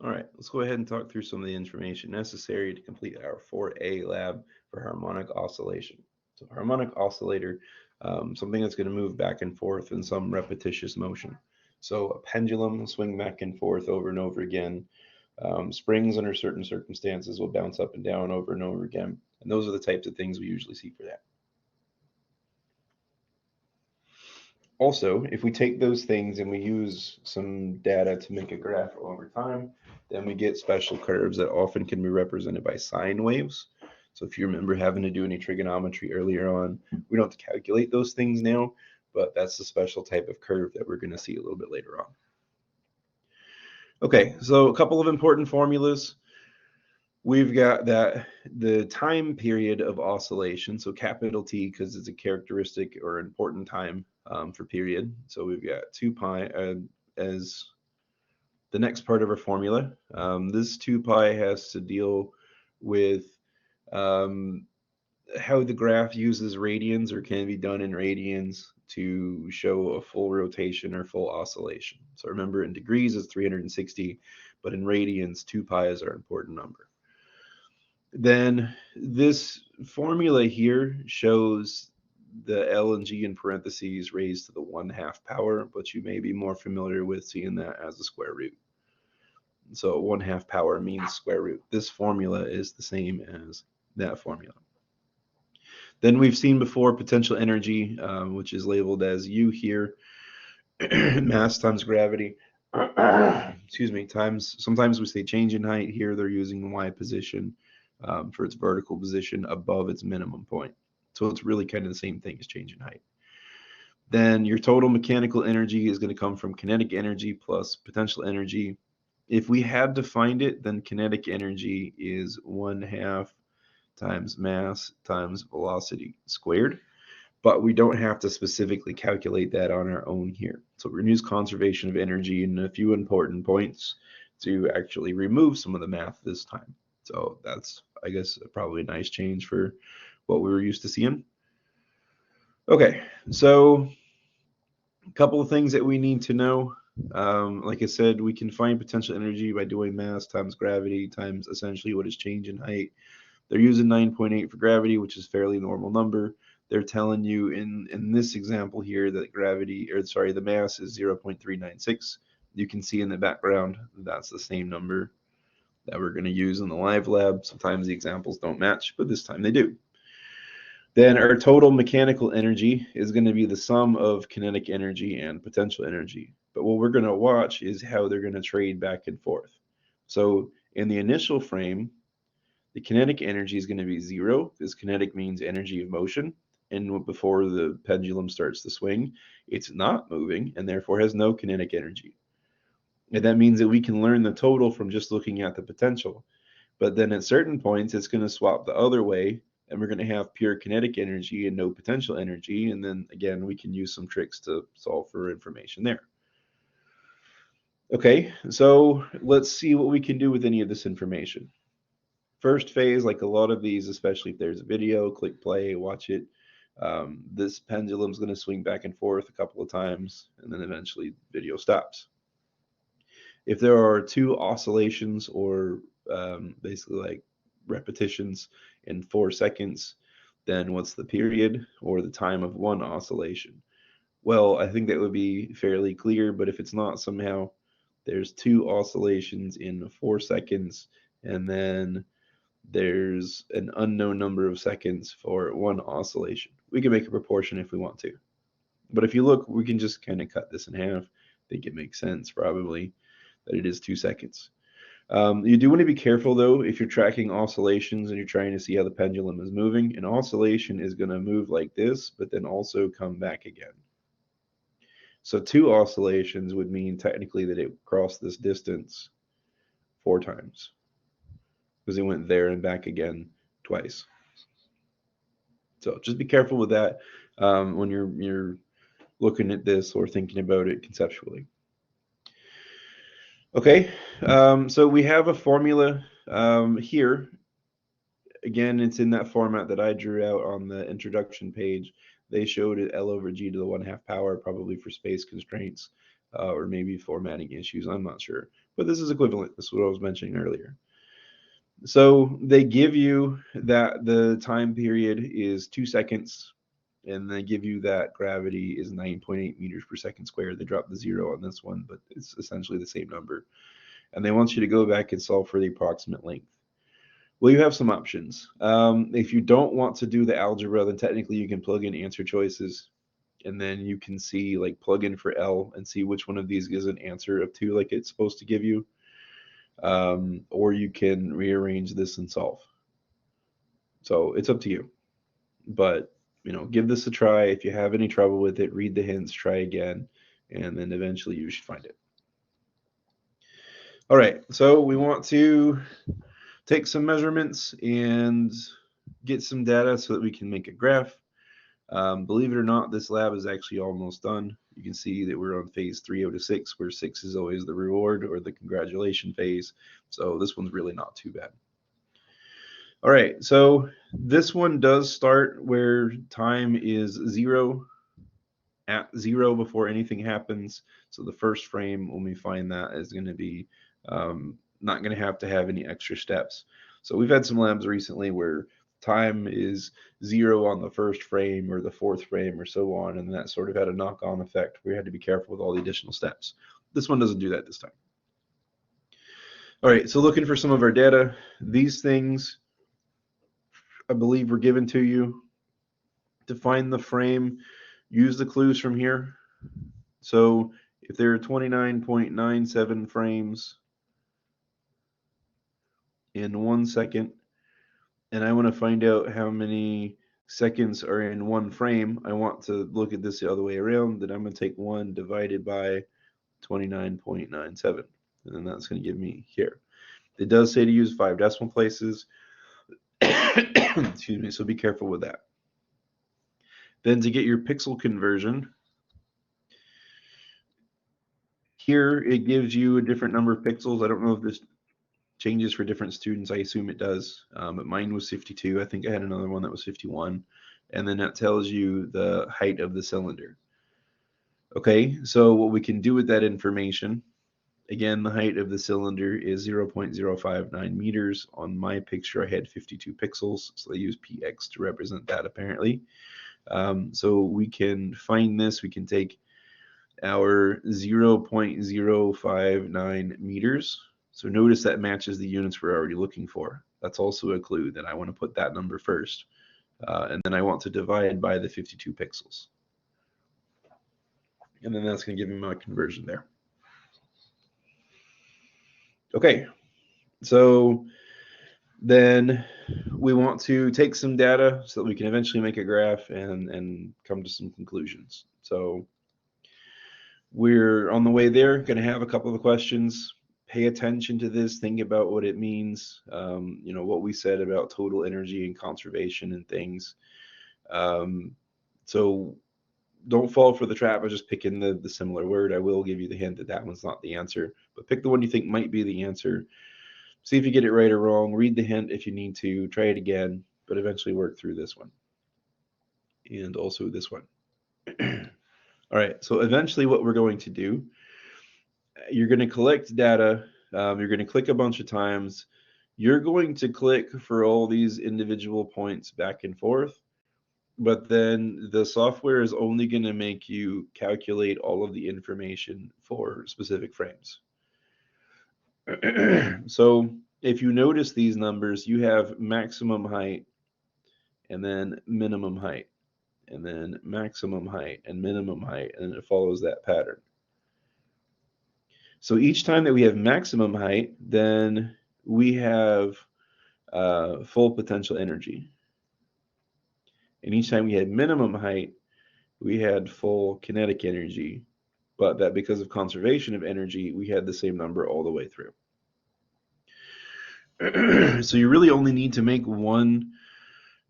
All right, let's go ahead and talk through some of the information necessary to complete our 4A lab for harmonic oscillation. So harmonic oscillator, something that's going to move back and forth in some repetitious motion. So a pendulum will swing back and forth over and over again. Springs under certain circumstances will bounce up and down over and over again. And those are the types of things we usually see for that. Also, if we take those things and we use some data to make a graph over time, then we get special curves that often can be represented by sine waves. So if you remember having to do any trigonometry earlier on, we don't have to calculate those things now, but that's the special type of curve that we're going to see a little bit later on. Okay, so a couple of important formulas. We've got that the time period of oscillation, so capital T because it's a characteristic or important time for period. So we've got 2 pi as the next part of our formula. This 2 pi has to deal with um, how the graph uses radians or can be done in radians to show a full rotation or full oscillation. So remember in degrees it's 360, but in radians 2 pi is our important number. Then this formula here shows the L and G in parentheses raised to the 1/2 power, but you may be more familiar with seeing that as a square root. So 1/2 power means square root. This formula is the same as that formula. Then we've seen before potential energy, which is labeled as U here, mass times gravity. Excuse me, times, sometimes we say change in height. Here they're using the Y position for its vertical position above its minimum point. So it's really kind of the same thing as change in height. Then your total mechanical energy is going to come from kinetic energy plus potential energy. If we had to find it, then kinetic energy is 1/2 times mass times velocity squared. But we don't have to specifically calculate that on our own here. So we're going to use conservation of energy in a few important points to actually remove some of the math this time. So that's, I guess, probably a nice change for what we were used to seeing. Okay, so a couple of things that we need to know. Like I said, we can find potential energy by doing mass times gravity times essentially what is change in height. They're using 9.8 for gravity, which is a fairly normal number. They're telling you in this example here that gravity, or sorry, the mass is 0.396. You can see in the background that's the same number that we're going to use in the live lab. Sometimes the examples don't match, but this time they do. Then our total mechanical energy is going to be the sum of kinetic energy and potential energy. But what we're going to watch is how they're going to trade back and forth. So in the initial frame, the kinetic energy is going to be 0, because kinetic means energy of motion. And before the pendulum starts to swing, it's not moving and therefore has no kinetic energy. And that means that we can learn the total from just looking at the potential. But then at certain points, it's going to swap the other way, and we're going to have pure kinetic energy and no potential energy. And then again, we can use some tricks to solve for information there. Okay, so let's see what we can do with any of this information. First phase, like a lot of these, especially if there's a video, click play, watch it. This pendulum's going to swing back and forth a couple of times, and then eventually the video stops. If there are 2 oscillations or basically like repetitions in 4 seconds, then what's the period or the time of 1 oscillation? Well, I think that would be fairly clear, but if it's not somehow, there's 2 oscillations in 4 seconds, and then there's an unknown number of seconds for 1 oscillation. We can make a proportion if we want to. But if you look, we can just kind of cut this in half. I think it makes sense probably that it is 2 seconds. You do want to be careful though if you're tracking oscillations and you're trying to see how the pendulum is moving. An oscillation is going to move like this, but then also come back again. So 2 oscillations would mean technically that it crossed this distance 4 times because it went there and back again twice. So just be careful with that when you're looking at this or thinking about it conceptually. Okay, so we have a formula here. Again, it's in that format that I drew out on the introduction page. They showed it L over G to the 1/2 power, probably for space constraints. or maybe formatting issues. I'm not sure, but this is equivalent. This is what I was mentioning earlier. So they give you that the time period is 2 seconds, and they give you that gravity is 9.8 meters per second squared. They dropped the 0 on this one, but it's essentially the same number. And they want you to go back and solve for the approximate length. Well, you have some options. If you don't want to do the algebra, then technically you can plug in answer choices, and then you can see, like, plug in for L and see which one of these gives an answer of 2 like it's supposed to give you. Or you can rearrange this and solve. So it's up to you. But, give this a try. If you have any trouble with it, read the hints, try again, and then eventually you should find it. All right, so we want to take some measurements and get some data so that we can make a graph. Believe it or not, this lab is actually almost done. You can see that we're on phase 3 out of 6, where 6 is always the reward or the congratulation phase. So this one's really not too bad. All right, so this one does start where time is 0, at 0 before anything happens. So the first frame, when we find that, is going to be not going to have any extra steps. So we've had some labs recently where time is 0 on the first frame or the 4th frame or so on, and that sort of had a knock-on effect. We had to be careful with all the additional steps. This one doesn't do that this time. All right, so looking for some of our data, these things I believe were given to you. To find the frame, use the clues from here. So if there are 29.97 frames in 1 second, and I want to find out how many seconds are in one frame, I want to look at this the other way around. Then I'm going to take 1 divided by 29.97, and then that's going to give me here. It does say to use 5 decimal places. Excuse me, so be careful with that. Then to get your pixel conversion, here it gives you a different number of pixels. I don't know if this changes for different students. I assume it does, but mine was 52. I think I had another one that was 51. And then that tells you the height of the cylinder. Okay, so what we can do with that information, again, the height of the cylinder is 0.059 meters. On my picture, I had 52 pixels, so they use px to represent that apparently. So we can find this. We can take our 0.059 meters. So notice that matches the units we're already looking for. That's also a clue that I want to put that number first. And then I want to divide by the 52 pixels. And then that's going to give me my conversion there. Okay, so then we want to take some data so that we can eventually make a graph and come to some conclusions. So we're on the way there, going to have a couple of questions. Pay attention to this, think about what it means, what we said about total energy and conservation and things. So don't fall for the trap of just picking the similar word. I will give you the hint that that one's not the answer, but pick the one you think might be the answer. See if you get it right or wrong. Read the hint if you need to. Try it again, but eventually work through this one. And also this one. All right, so eventually what we're going to do, you're going to collect data. You're going to click a bunch of times. You're going to click for all these individual points back and forth, but then the software is only going to make you calculate all of the information for specific frames. So if you notice these numbers, you have maximum height and then minimum height and then maximum height and minimum height, and it follows that pattern. So each time that we have maximum height, then we have full potential energy. And each time we had minimum height, we had full kinetic energy, but that because of conservation of energy, we had the same number all the way through. So you really only need to make one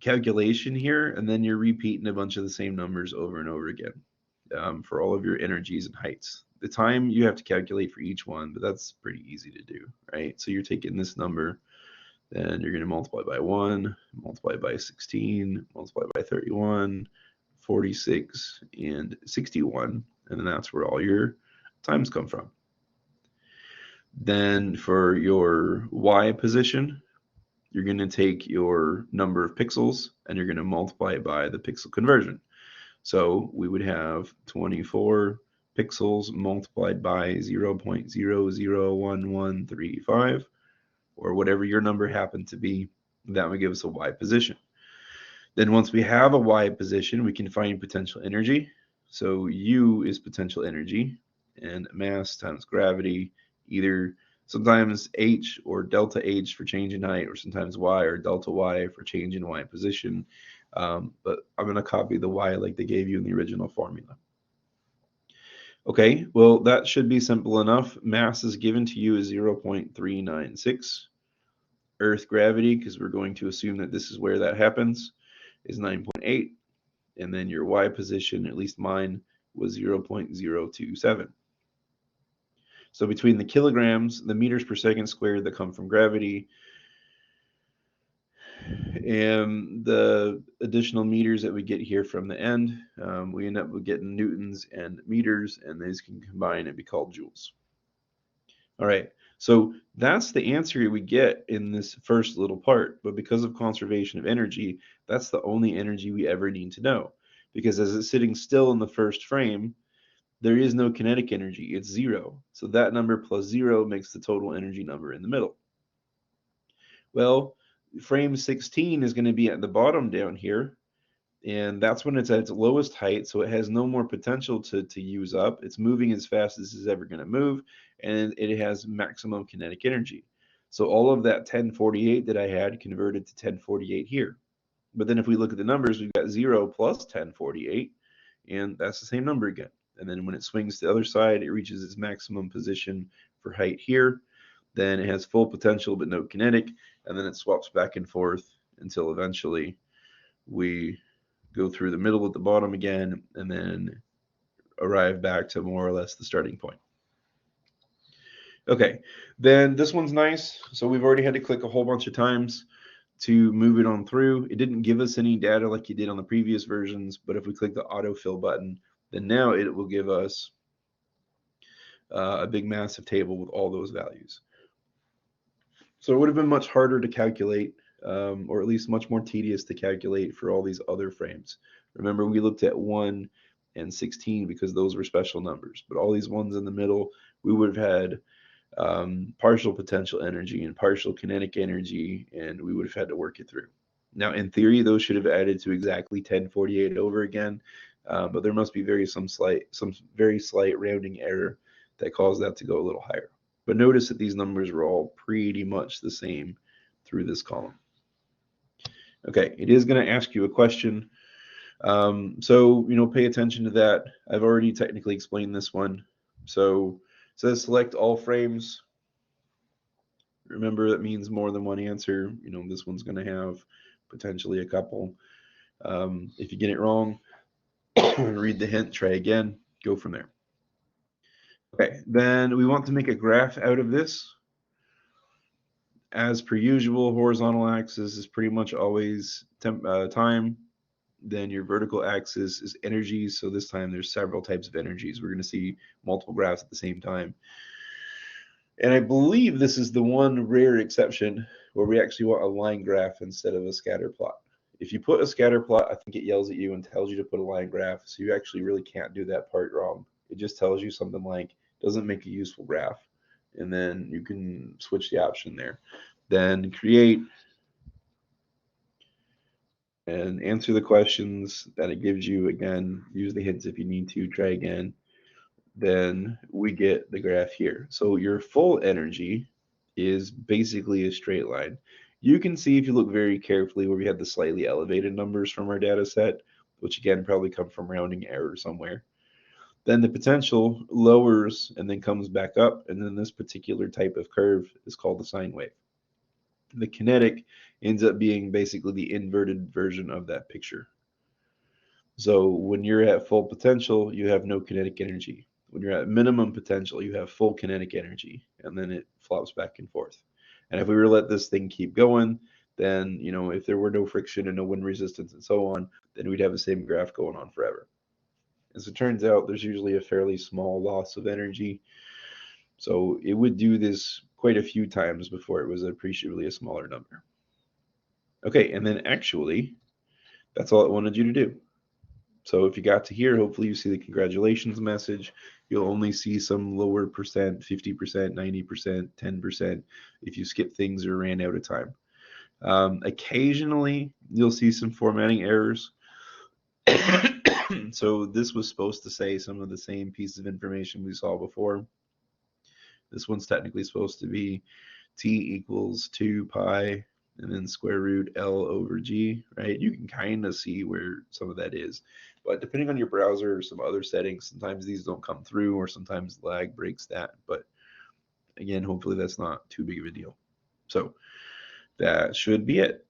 calculation here, and then you're repeating a bunch of the same numbers over and over again for all of your energies and heights. The time you have to calculate for each one, but that's pretty easy to do, right? So you're taking this number, then you're going to multiply by 1, multiply by 16, multiply by 31, 46, and 61, and then that's where all your times come from. Then for your Y position, you're going to take your number of pixels and you're going to multiply it by the pixel conversion. So we would have 24 pixels multiplied by 0.001135, or whatever your number happened to be. That would give us a Y position. Then once we have a Y position, we can find potential energy. So U is potential energy, and mass times gravity, either sometimes H or delta H for change in height, or sometimes Y or delta Y for change in Y position. But I'm going to copy the Y like they gave you in the original formula. Okay, well, that should be simple enough. Mass is given to you as 0.396. Earth gravity, because we're going to assume that this is where that happens, is 9.8. And then your Y position, at least mine, was 0.027. So between the kilograms, the meters per second squared that come from gravity, and the additional meters that we get here from the end, we end up with getting newtons and meters, and these can combine and be called joules. All right, so that's the answer we get in this first little part, but because of conservation of energy, that's the only energy we ever need to know, because as it's sitting still in the first frame, there is no kinetic energy, it's zero. So that number plus zero makes the total energy number in the middle. Well, frame 16 is going to be at the bottom down here, and that's when it's at its lowest height, so it has no more potential to use up. It's moving as fast as it's ever going to move, and it has maximum kinetic energy. So all of that 1048 that I had converted to 1048 here. But then if we look at the numbers, we've got 0 plus 1048, and that's the same number again. And then when it swings to the other side, it reaches its maximum position for height here. Then it has full potential but no kinetic, and then it swaps back and forth until eventually we go through the middle at the bottom again, and then arrive back to more or less the starting point. Okay, then this one's nice. So we've already had to click a whole bunch of times to move it on through. It didn't give us any data like you did on the previous versions, but if we click the autofill button, then now it will give us a big massive table with all those values. So it would have been much harder to calculate, or at least much more tedious to calculate for all these other frames. Remember, we looked at 1 and 16 because those were special numbers, but all these ones in the middle, we would have had partial potential energy and partial kinetic energy, and we would have had to work it through. Now, in theory, those should have added to exactly 1048 over again, but there must be some very slight rounding error that caused that to go a little higher. But notice that these numbers were all pretty much the same through this column. Okay, it is going to ask you a question. So, pay attention to that. I've already technically explained this one. So it says select all frames. Remember, that means more than one answer. This one's going to have potentially a couple. If you get it wrong, read the hint, try again, go from there. Okay, then we want to make a graph out of this. As per usual, horizontal axis is pretty much always time. Then your vertical axis is energy. So this time there's several types of energies. We're going to see multiple graphs at the same time. And I believe this is the one rare exception where we actually want a line graph instead of a scatter plot. If you put a scatter plot, I think it yells at you and tells you to put a line graph. So you actually really can't do that part wrong. It just tells you something like, doesn't make a useful graph. And then you can switch the option there. Then create and answer the questions that it gives you. Again, use the hints if you need to, try again. Then we get the graph here. So your full energy is basically a straight line. You can see if you look very carefully where we have the slightly elevated numbers from our data set, which again probably come from rounding error somewhere. Then the potential lowers and then comes back up, and then this particular type of curve is called the sine wave. The kinetic ends up being basically the inverted version of that picture. So when you're at full potential, you have no kinetic energy. When you're at minimum potential, you have full kinetic energy, and then it flops back and forth. And if we were to let this thing keep going, then, if there were no friction and no wind resistance and so on, then we'd have the same graph going on forever. As it turns out, there's usually a fairly small loss of energy. So it would do this quite a few times before it was appreciably a smaller number. Okay, and then actually, that's all it wanted you to do. So if you got to here, hopefully you see the congratulations message. You'll only see some lower percent, 50%, 90%, 10% if you skip things or ran out of time. Occasionally, you'll see some formatting errors. So this was supposed to say some of the same pieces of information we saw before. This one's technically supposed to be t equals 2 pi and then square root L over G, right? You can kind of see where some of that is. But depending on your browser or some other settings, sometimes these don't come through or sometimes lag breaks that. But again, hopefully that's not too big of a deal. So that should be it.